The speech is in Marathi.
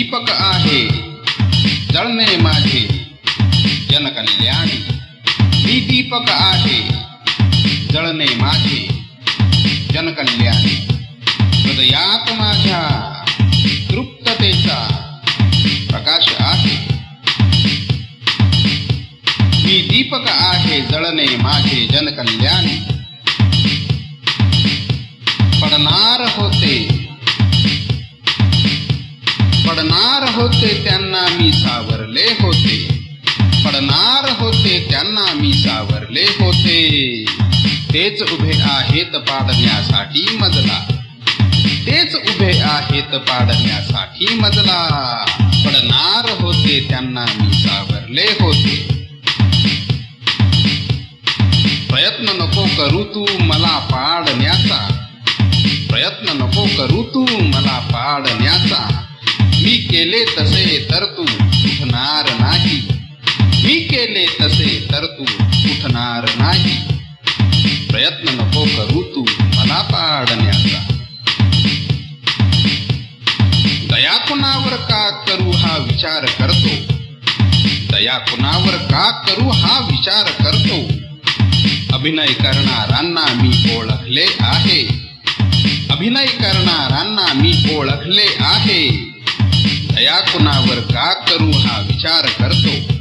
दीपक आहे जळणे माझे जनकल्याणी. मी दीपक आहे जळणे माझे जनकल्याणी. हृदयात माझ्या तृप्ततेचा प्रकाश आहे. मी दीपक आहे जळणे माझे जनकल्याणी. पडणार होते त्यांना मी सावरले होते. पडणार होते त्यांना मी सावरले होते. तेच उभे आहेत पाडण्यासाठी मजला. तेच उभे आहेत पाडण्यासाठी मजला. पडणार होते त्यांना मी सावरले होते. प्रयत्न नको करू तू मला पाडण्याचा. प्रयत्न नको करू तू मला पाडण्याचा. मी केले तसे तर तू उठणार नाही. मी केले तसे तर तू उठणार नाही. प्रयत्न नको करू तू मला पाडण्याचा. दया कुणावर का करू हा विचार करतो. दया कुणावर का करू हा विचार करतो. अभिनय करणाऱ्यांना मी ओळखले आहे. अभिनय करणाऱ्यांना मी ओळखले आहे. दया कुणावर का करू हा विचार करतो.